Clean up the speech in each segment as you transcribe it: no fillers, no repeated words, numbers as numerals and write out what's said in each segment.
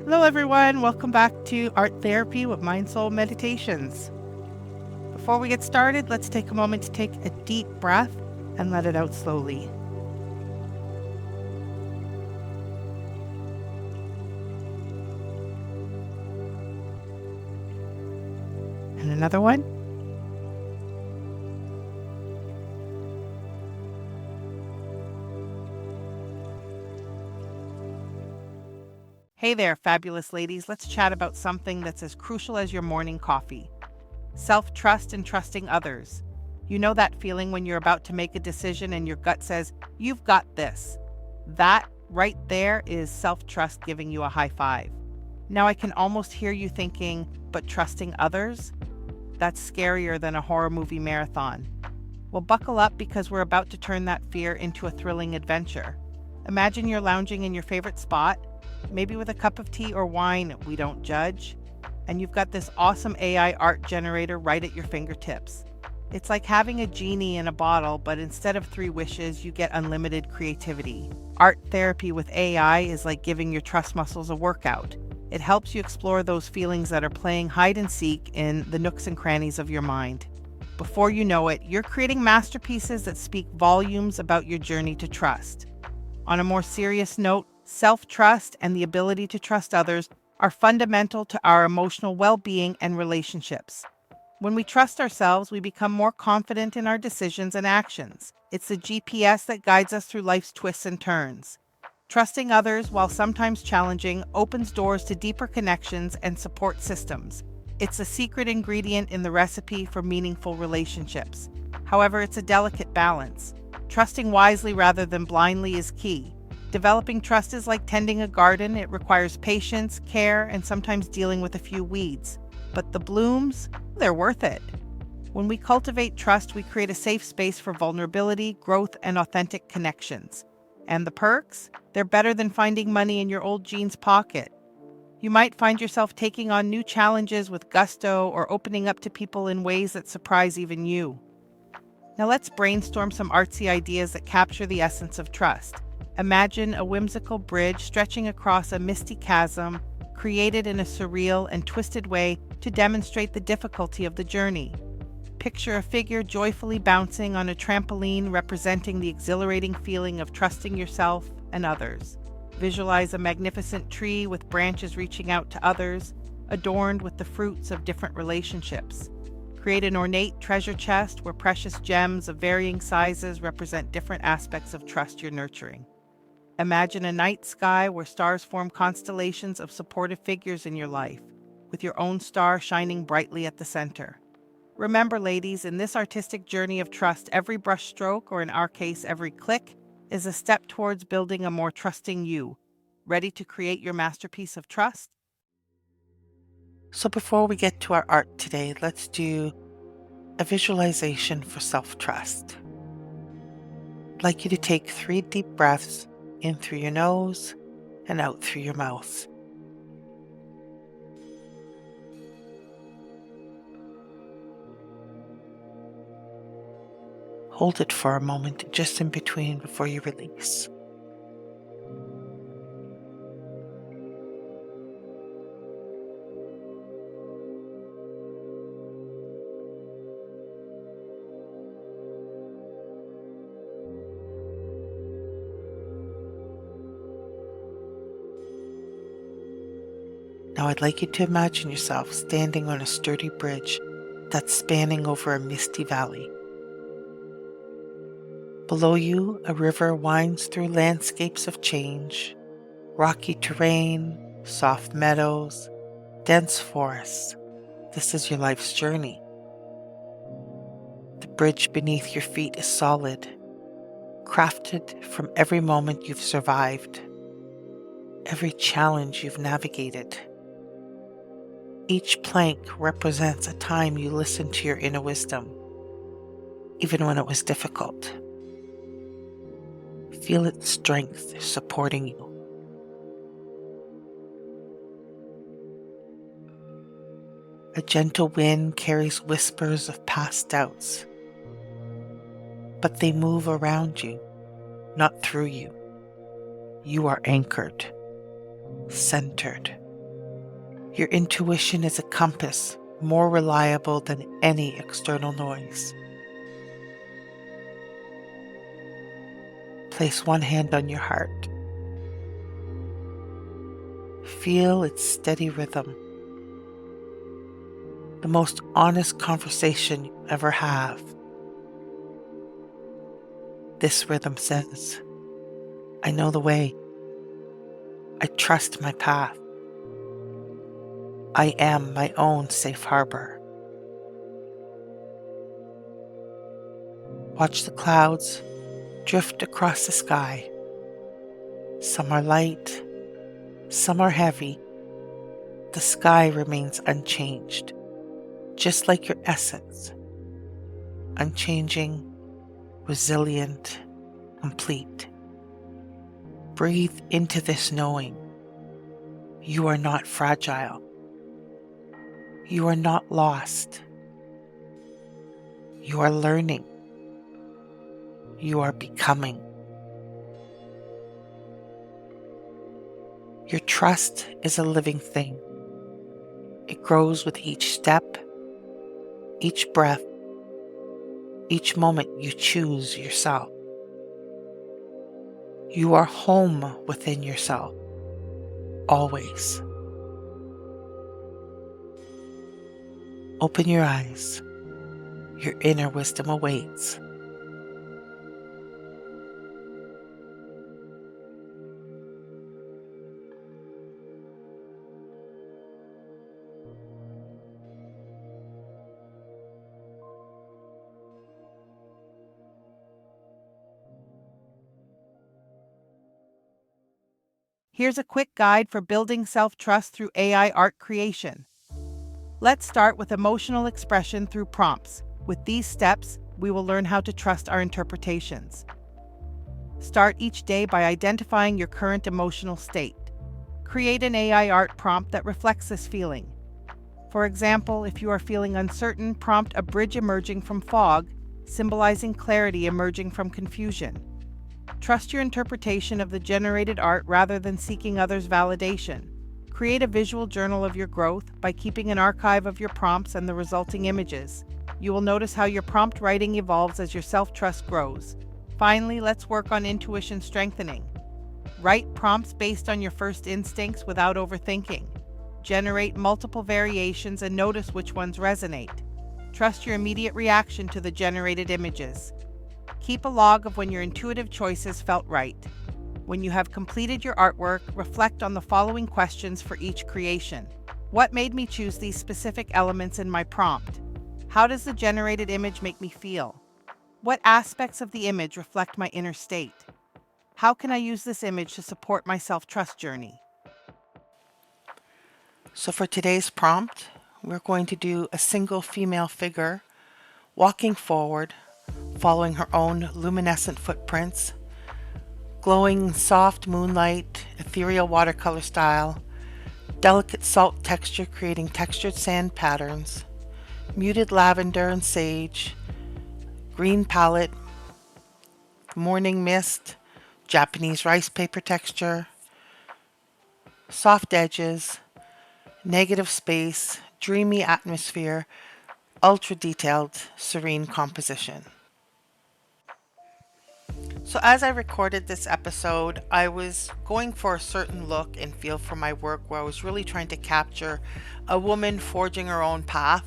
Hello, everyone. Welcome back to Art Therapy with MindSoul Meditations. Before we get started, let's take a moment to take a deep breath and let it out slowly. And another one. Hey there, fabulous ladies. Let's chat about something that's as crucial as your morning coffee: self-trust and trusting others. You know that feeling when you're about to make a decision and your gut says, "You've got this." That right there is self-trust giving you a high five. Now I can almost hear you thinking, but trusting others? That's scarier than a horror movie marathon. Well, buckle up because we're about to turn that fear into a thrilling adventure. Imagine you're lounging in your favorite spot, maybe with a cup of tea or wine, we don't judge, and you've got this awesome AI art generator right at your fingertips. It's like having a genie in a bottle, but instead of 3 wishes, you get unlimited creativity. Art therapy with AI is like giving your trust muscles a workout. It helps you explore those feelings that are playing hide and seek in the nooks and crannies of your mind. Before you know it, you're creating masterpieces that speak volumes about your journey to trust. On a more serious note, self-trust and the ability to trust others are fundamental to our emotional well-being and relationships. When we trust ourselves, we become more confident in our decisions and actions. It's the GPS that guides us through life's twists and turns. Trusting others, while sometimes challenging, opens doors to deeper connections and support systems. It's a secret ingredient in the recipe for meaningful relationships. However, it's a delicate balance. Trusting wisely rather than blindly is key. Developing trust is like tending a garden. It requires patience, care, and sometimes dealing with a few weeds. But the blooms, they're worth it. When we cultivate trust, we create a safe space for vulnerability, growth, and authentic connections. And the perks? They're better than finding money in your old jeans pocket. You might find yourself taking on new challenges with gusto or opening up to people in ways that surprise even you. Now let's brainstorm some artsy ideas that capture the essence of trust. Imagine a whimsical bridge stretching across a misty chasm, created in a surreal and twisted way to demonstrate the difficulty of the journey. Picture a figure joyfully bouncing on a trampoline, representing the exhilarating feeling of trusting yourself and others. Visualize a magnificent tree with branches reaching out to others, adorned with the fruits of different relationships. Create an ornate treasure chest where precious gems of varying sizes represent different aspects of trust you're nurturing. Imagine a night sky where stars form constellations of supportive figures in your life, with your own star shining brightly at the center. Remember, ladies, in this artistic journey of trust, every brushstroke, or in our case, every click, is a step towards building a more trusting you. Ready to create your masterpiece of trust? So before we get to our art today, let's do a visualization for self-trust. I'd like you to take 3 deep breaths in through your nose and out through your mouth. Hold it for a moment just in between before you release. Now I'd like you to imagine yourself standing on a sturdy bridge that's spanning over a misty valley. Below you, a river winds through landscapes of change: rocky terrain, soft meadows, dense forests. This is your life's journey. The bridge beneath your feet is solid, crafted from every moment you've survived, every challenge you've navigated. Each plank represents a time you listened to your inner wisdom, even when it was difficult. Feel its strength supporting you. A gentle wind carries whispers of past doubts, but they move around you, not through you. You are anchored, centered, Your intuition is a compass more reliable than any external noise. Place one hand on your heart. Feel its steady rhythm, the most honest conversation you ever have. This rhythm says, I know the way. I trust my path. I am my own safe harbor. Watch the clouds drift across the sky. Some are light, some are heavy. The sky remains unchanged, just like your essence, unchanging, resilient, complete. Breathe into this knowing. You are not fragile. You are not lost. You are learning. You are becoming. Your trust is a living thing. It grows with each step, each breath, each moment you choose yourself. You are home within yourself, always. Open your eyes. Your inner wisdom awaits. Here's a quick guide for building self-trust through AI art creation. Let's start with emotional expression through prompts. With these steps, we will learn how to trust our interpretations. Start each day by identifying your current emotional state. Create an AI art prompt that reflects this feeling. For example, if you are feeling uncertain, prompt a bridge emerging from fog, symbolizing clarity emerging from confusion. Trust your interpretation of the generated art rather than seeking others' validation. Create a visual journal of your growth by keeping an archive of your prompts and the resulting images. You will notice how your prompt writing evolves as your self-trust grows. Finally, let's work on intuition strengthening. Write prompts based on your first instincts without overthinking. Generate multiple variations and notice which ones resonate. Trust your immediate reaction to the generated images. Keep a log of when your intuitive choices felt right. When you have completed your artwork, reflect on the following questions for each creation. What made me choose these specific elements in my prompt? How does the generated image make me feel? What aspects of the image reflect my inner state? How can I use this image to support my self-trust journey? So for today's prompt, we're going to do a single female figure walking forward, following her own luminescent footprints, glowing soft moonlight, ethereal watercolor style, delicate salt texture creating textured sand patterns, muted lavender and sage, green palette, morning mist, Japanese rice paper texture, soft edges, negative space, dreamy atmosphere, ultra detailed, serene composition. So as I recorded this episode, I was going for a certain look and feel for my work where I was really trying to capture a woman forging her own path.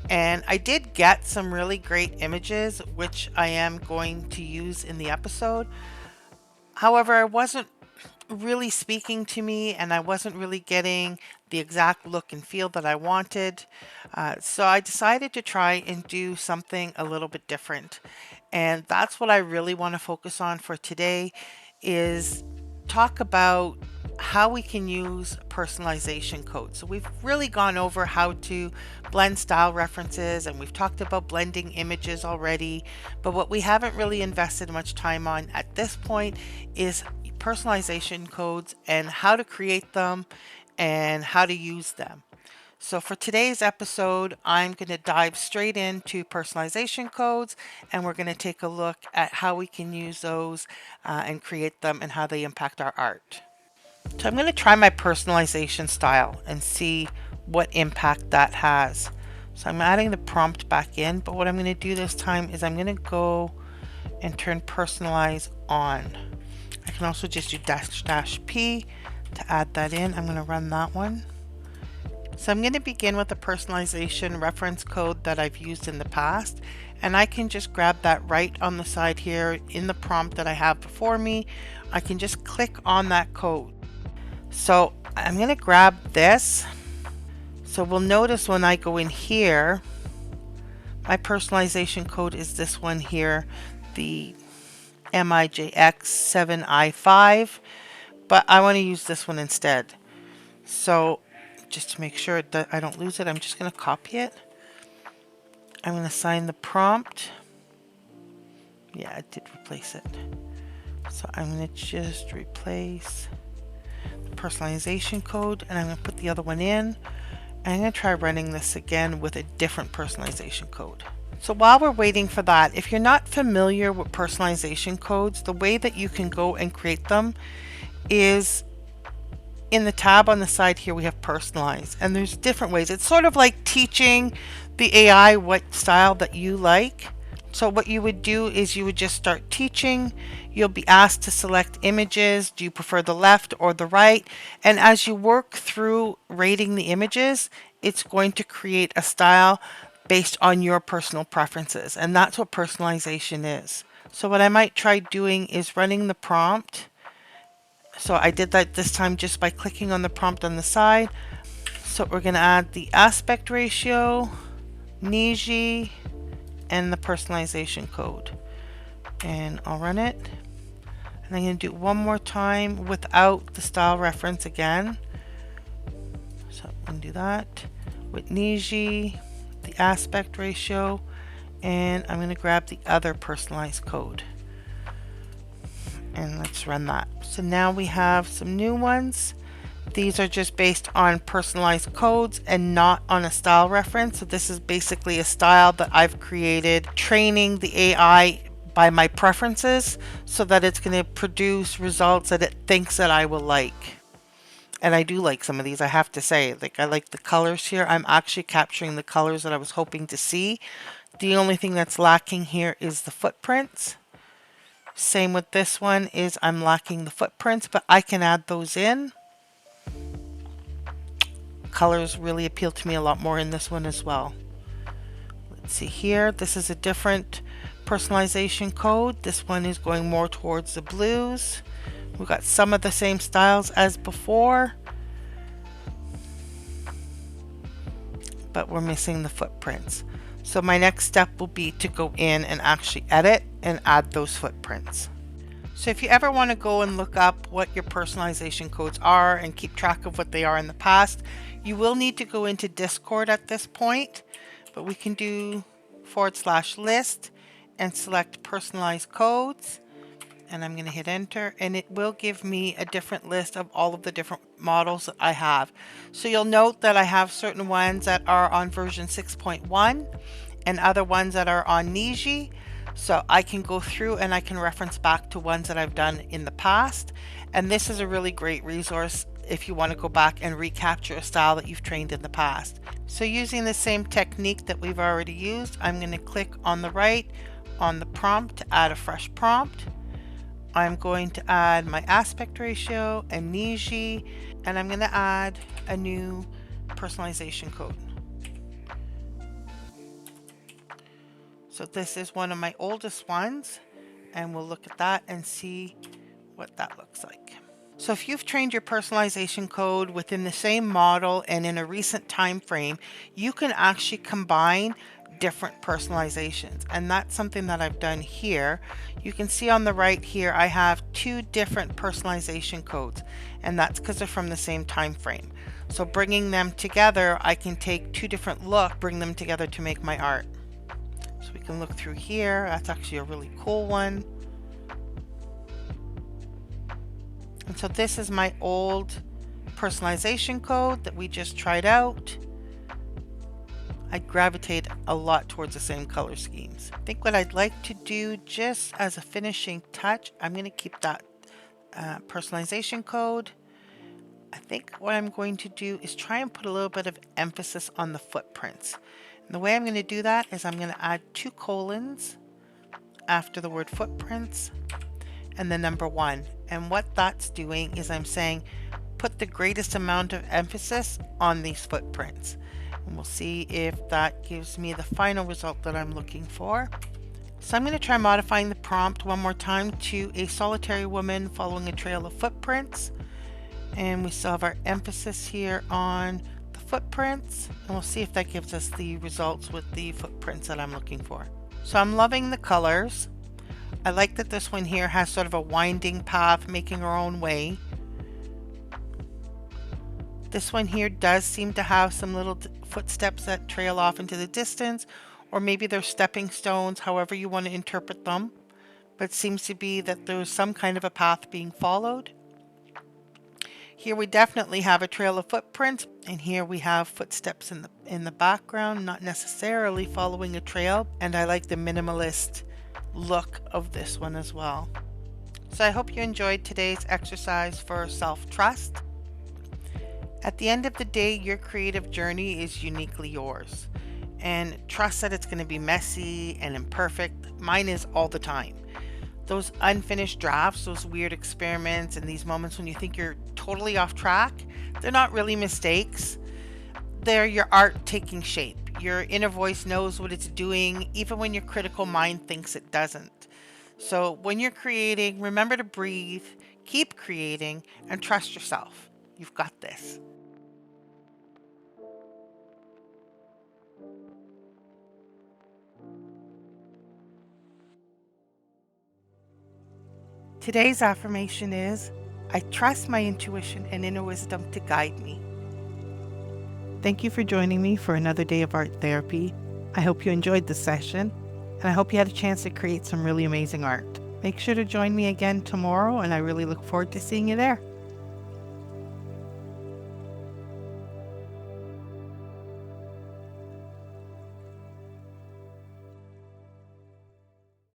And I did get some really great images, which I am going to use in the episode. However, it wasn't really speaking to me and I wasn't really getting the exact look and feel that I wanted. So I decided to try and do something a little bit different. And that's what I really want to focus on for today is talk about how we can use personalization codes. So we've really gone over how to blend style references and we've talked about blending images already, but what we haven't really invested much time on at this point is personalization codes and how to create them and how to use them. So for today's episode, I'm going to dive straight into personalization codes and we're going to take a look at how we can use those and create them and how they impact our art. So I'm going to try my personalization style and see what impact that has. So I'm adding the prompt back in, but what I'm going to do this time is I'm going to go and turn personalize on. I can also just do --p to add that in. I'm going to run that one. So I'm going to begin with a personalization reference code that I've used in the past, and I can just grab that right on the side here in the prompt that I have before me. I can just click on that code. So I'm going to grab this. So we'll notice when I go in here, my personalization code is this one here, the MIJX7I5, but I want to use this one instead. So just to make sure that I don't lose it, I'm just going to copy it. I'm going to assign the prompt. Yeah, I did replace it. So I'm going to just replace the personalization code, and I'm going to put the other one in. And I'm going to try running this again with a different personalization code. So while we're waiting for that, if you're not familiar with personalization codes, the way that you can go and create them is in the tab on the side here. We have personalize, and there's different ways. It's sort of like teaching the AI what style that you like. So what you would do is you would just start teaching. You'll be asked to select images. Do you prefer the left or the right? And as you work through rating the images, it's going to create a style based on your personal preferences. And that's what personalization is. So what I might try doing is running the prompt. So I did that this time just by clicking on the prompt on the side. So we're going to add the aspect ratio, Niji, and the personalization code. And I'll run it. And I'm going to do it one more time without the style reference again. So I'm going to do that with Niji, the aspect ratio, and I'm going to grab the other personalized code. And let's run that. So now we have some new ones. These are just based on personalized codes and not on a style reference. So this is basically a style that I've created, training the AI by my preferences so that it's going to produce results that it thinks that I will like. And I do like some of these, I have to say. Like, I like the colors here. I'm actually capturing the colors that I was hoping to see. The only thing that's lacking here is the footprints. Same with this one, is I'm lacking the footprints, but I can add those in. Colors really appeal to me a lot more in this one as well. Let's see here. This is a different personalization code. This one is going more towards the blues. We've got some of the same styles as before, but we're missing the footprints. So my next step will be to go in and actually edit and add those footprints. So if you ever want to go and look up what your personalization codes are and keep track of what they are in the past, you will need to go into Discord at this point, but we can do /list and select personalized codes. And I'm going to hit enter, and it will give me a different list of all of the different models that I have. So you'll note that I have certain ones that are on version 6.1 and other ones that are on Niji. So I can go through and I can reference back to ones that I've done in the past. And this is a really great resource if you want to go back and recapture a style that you've trained in the past. So using the same technique that we've already used, I'm going to click on the right on the prompt to add a fresh prompt. I'm going to add my aspect ratio and Niji, and I'm going to add a new personalization code. So this is one of my oldest ones, and we'll look at that and see what that looks like. So if you've trained your personalization code within the same model and in a recent time frame, you can actually combine different personalizations, and that's something that I've done here. You can see on the right here I have two different personalization codes, and that's because they're from the same time frame. So bringing them together, I can take two different looks, bring them together to make my art. So we can look through here. That's actually a really cool one. And so this is my old personalization code that we just tried out. I gravitate a lot towards the same color schemes. I think what I'd like to do just as a finishing touch, I'm going to keep that personalization code, think what I'm going to do is try and put a little bit of emphasis on the footprints. And the way I'm going to do that is I'm going to add 2 colons after the word footprints and the number 1. And what that's doing is I'm saying put the greatest amount of emphasis on these footprints. And we'll see if that gives me the final result that I'm looking for. So I'm going to try modifying the prompt one more time to a solitary woman following a trail of footprints. And we still have our emphasis here on the footprints. And we'll see if that gives us the results with the footprints that I'm looking for. So I'm loving the colors. I like that this one here has sort of a winding path making her own way. This one here does seem to have some little footsteps that trail off into the distance, or maybe they're stepping stones, however you want to interpret them. But it seems to be that there's some kind of a path being followed. Here we definitely have a trail of footprints, and here we have footsteps in the background, not necessarily following a trail, and I like the minimalist look of this one as well. So I hope you enjoyed today's exercise for self-trust. At the end of the day, your creative journey is uniquely yours, and trust that it's going to be messy and imperfect. Mine is all the time. Those unfinished drafts, those weird experiments, and these moments when you think you're totally off track, they're not really mistakes. They're your art taking shape. Your inner voice knows what it's doing, even when your critical mind thinks it doesn't. So when you're creating, remember to breathe, keep creating, and trust yourself. You've got this. Today's affirmation is, I trust my intuition and inner wisdom to guide me. Thank you for joining me for another day of art therapy. I hope you enjoyed the session, and I hope you had a chance to create some really amazing art. Make sure to join me again tomorrow, and I really look forward to seeing you there.